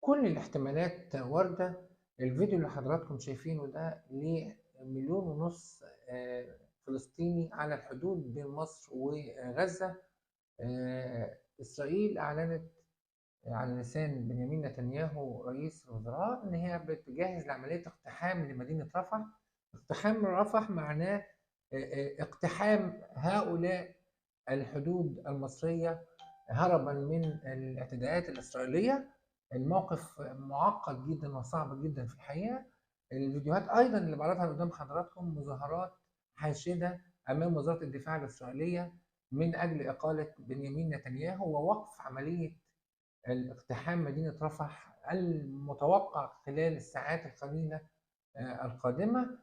كل الاحتمالات واردة. الفيديو اللي حضراتكم شايفينه ده لمليون ونص فلسطيني على الحدود بين مصر وغزة. إسرائيل أعلنت على لسان بنيامين نتنياهو رئيس الوزراء إن هي بتجهز لعملية اقتحام لمدينة رفح. اقتحام رفح معناه اقتحام هؤلاء الحدود المصرية هربا من الاعتداءات الإسرائيلية. الموقف معقد جدا وصعب جدا في الحقيقة. الفيديوهات أيضا اللي بعرضها قدام حضراتكم مظاهرات حاشدة أمام وزارة الدفاع الإسرائيلية من أجل إقالة بنيامين نتنياهو ووقف عملية اقتحام مدينة رفح المتوقع خلال الساعات القليلة القادمة،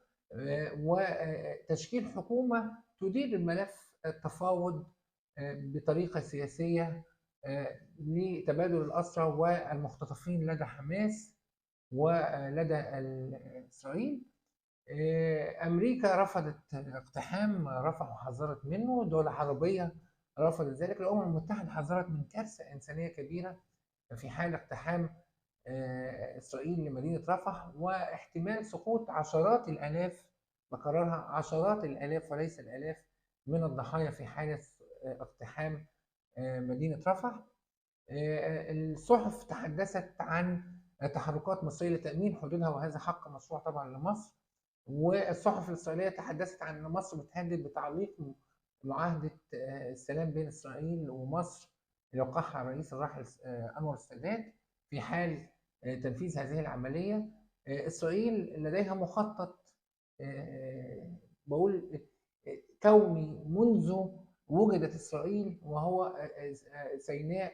وتشكيل حكومة تدير الملف التفاوض بطريقة سياسية لتبادل الأسرى والمختطفين لدى حماس ولدى إسرائيل. أمريكا رفضت اقتحام رفح وحذرت منه. دول عربية رفضت ذلك. الأمم المتحدة حذرت من كارثة إنسانية كبيرة في حال اقتحام إسرائيل لمدينة رفح واحتمال سقوط عشرات الآلاف، بكررها عشرات الآلاف وليس الآلاف، من الضحايا في حالة اقتحام مدينة رفح. الصحف تحدثت عن تحركات مصرية لتأمين حدودها وهذا حق مشروع طبعا لمصر. والصحف الإسرائيلية تحدثت عن أن مصر بتهدد بتعليق معاهدة السلام بين إسرائيل ومصر اللي وقعها الرئيس الراحل أنور السادات في حال تنفيذ هذه العملية. إسرائيل لديها مخطط، بقول كوني منذ وجدت إسرائيل، وهو سيناء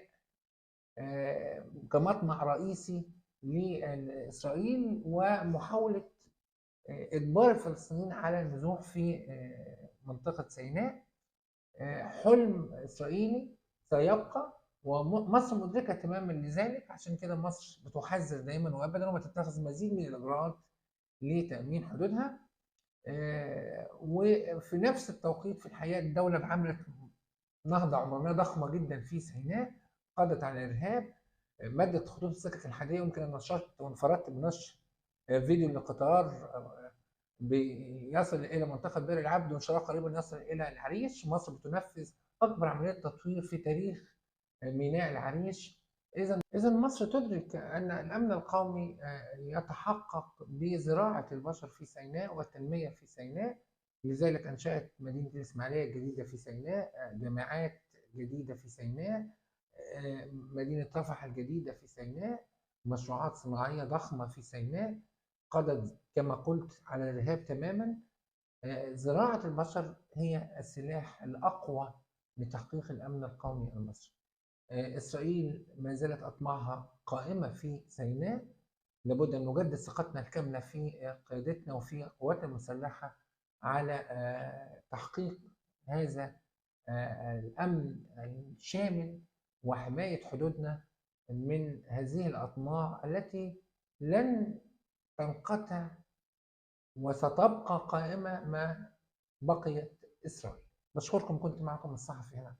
كمطمع رئيسي لإسرائيل ومحاولة إجبار الفلسطينيين على النزوح في منطقة سيناء. حلم إسرائيلي سيبقى ومصر مدركة تماما لذلك. عشان كده مصر بتحذر دايما وأبدا وما تتخذ مزيد من الإجراءات لتأمين حدودها. وفي نفس التوقيت في الحقيقة الدولة عملت نهضة عمرانية ضخمة جدا في سيناء قضت على الإرهاب، مدت خطوط السكك الحديدية. يمكن أن نشرت وانفردت بنشر فيديو لقطار بيصل إلى منطقة بئر العبد وإن شاء الله قريبا يصل إلى العريش. مصر بتنفذ أكبر عملية تطوير في تاريخ ميناء العريش. إذا مصر تدرك أن الأمن القومي يتحقق بزراعة البشر في سيناء والتنمية في سيناء. لذلك أنشأت مدينة الإسماعيلية الجديدة في سيناء، جامعات جديدة في سيناء، مدينة رفح الجديدة في سيناء، مشروعات صناعية ضخمة في سيناء قضت كما قلت على الإرهاب تماما. زراعة البشر هي السلاح الأقوى لتحقيق الأمن القومي المصري. إسرائيل ما زالت أطماعها قائمة في سيناء. لابد أن نجدد ثقتنا الكاملة في قيادتنا وفي قواتنا المسلحة على تحقيق هذا الأمن الشامل وحماية حدودنا من هذه الأطماع التي لن تنقطع وستبقى قائمة ما بقيت إسرائيل. بشكركم. كنت معكم الصحفي هنا.